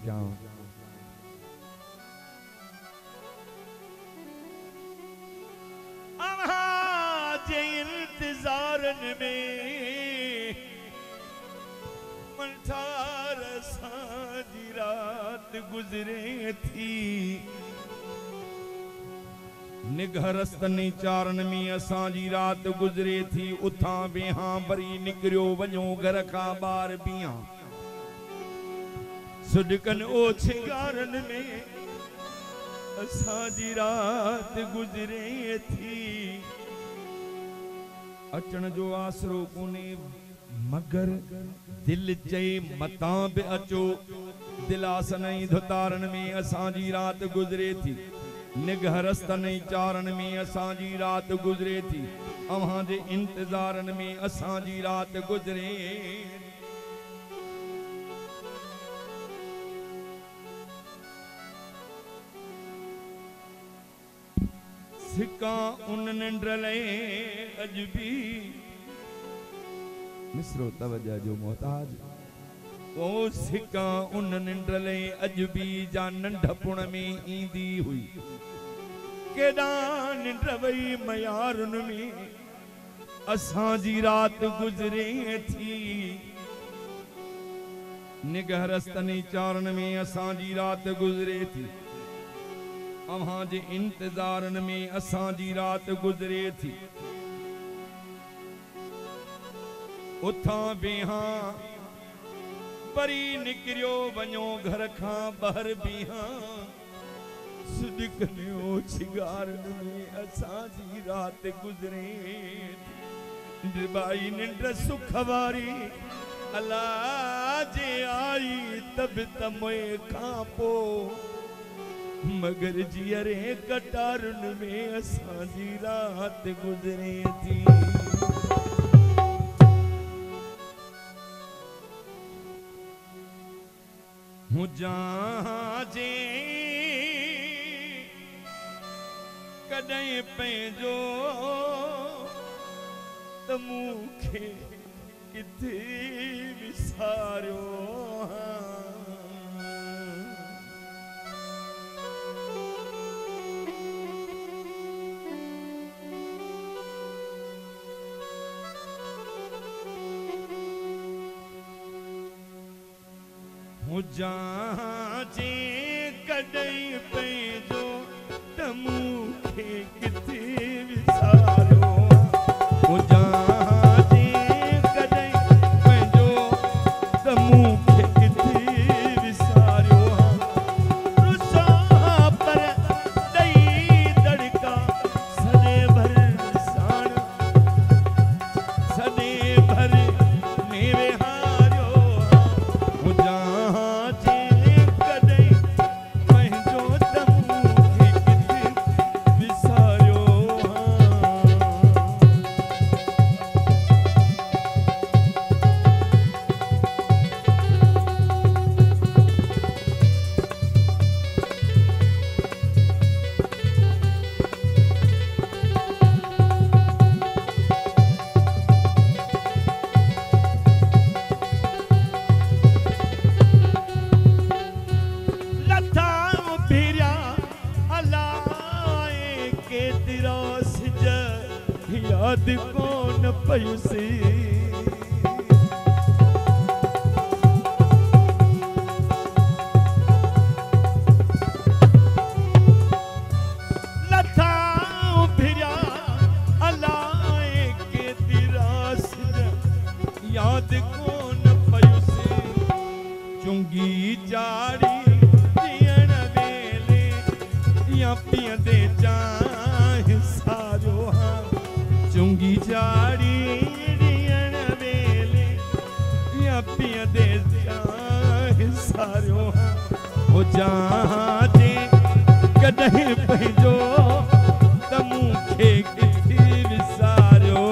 क्या जे इंतजारन में मंठार साजी रात गुजरे थी निघरस्तनी चारन में असांजी रात गुजरे थी उथा वेहा वरी निकरियो वञो घर खां ॿार बिया सुडकन ओछगारन में असांजी रात गुजरे थी अचण जो आसरो कोने मगर दिल चए मतां बि अचो दिलासन ई धुतारन में असांजी रात गुजरे थी निघरस्तन ई चारन में असांजी रात गुजरे थी अव्हां जे इंतजारन में असांजी रात गुजरे सिका उन निंड्रले अज भी मिसरो तवज्जो जो मोहताज ओ सिका उन निंड्रले अज भी जा नंढपुण में ईंदी हुई केॾा निंड वई मयारुन में असांजी रात गुजरे थी निघरस्तनी चारन में असांजी रात गुजरे थी अव्हां जे इंतजारन में असांजी रात गुजरे थी उथा बेहा वरी निकरियो वञो घर खां ॿाहिरि बीहा सुडकनियो छिगारन में असांजी रात गुजरे थी निभाई निंड सुख वारी अल्लाह जे आई तब तमोए खां पोइ मगर जियरे कटारुन में असांजी रात गुजरे थी हुजां जे कॾहिं पंहिंजो त मूंखे किथे विसारियो हुजां जे कॾहिं पंहिंजो त मूंखे किथे विसारियो हुजां जे कॾहिं पंहिंजो त मूंखे किथे विसारियो रुसां पर ॾई दड़का सॾे भर साण सॾे भर में विहारियो हुजां याद कौन पयुसी लथा फिरिया अलाए के तिरास याद कौन पयुसी चुंगी चाड़ी दियण वेले या पियंदे चाहि सारो चुंगी चाड़ी दियण वेले या पियंदे चाहि सारो हुजां जे कॾहिं पंहिंजो त मूंखे किथे विसारियो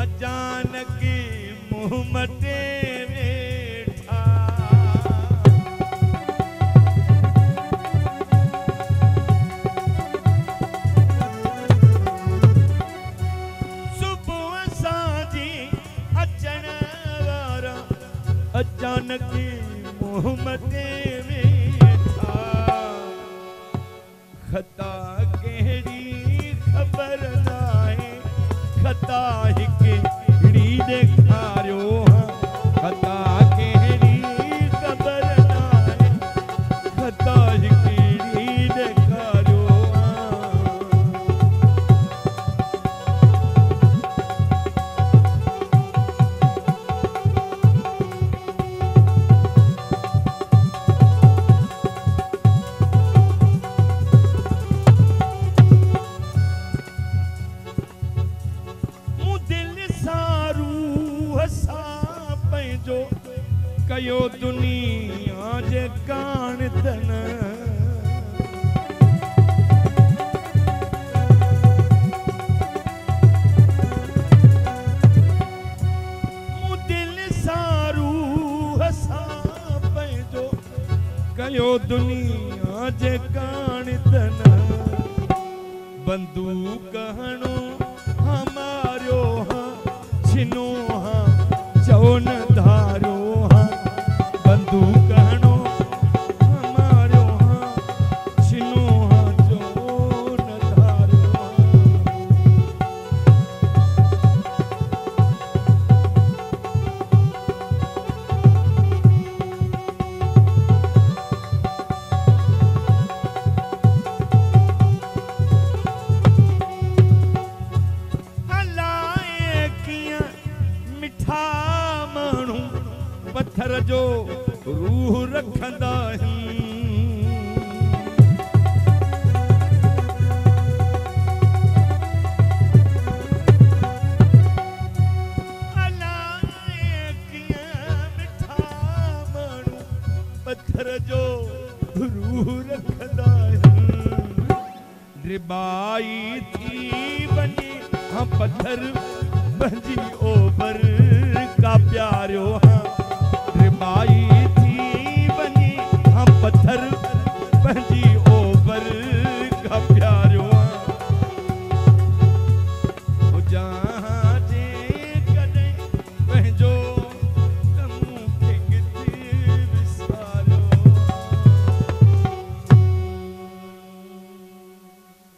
अचानक मुंह मटे वेठा सुबुह साजी अचण वारा अचानक मुंह मटे वेठा खता कहिड़ी ख़बर नाहे खता हिकिड़ी ॾेखारियो खता कहिड़ी ख़बर नाहे खता हिकिड़ी ॾेखारियो कयो दुनिया जे काणतन मूं दिल सारू हसा पंहिंजो कयो दुनिया जे काणतन बंदूक हणो हमारो हाँ छिनो हाँ चओ न धारो बंदूक हणो हमारो हाँ छिनो हाँ जो न धारो हलाए कीअं मिठा माण्हू पत्थर जो रूह रखंदा अलाए कीअं मिठा माण्हू पत्थर जो रूह रखंदा रिबाई थी वञे हाँ पत्थर भंजी ओभर का प्यारो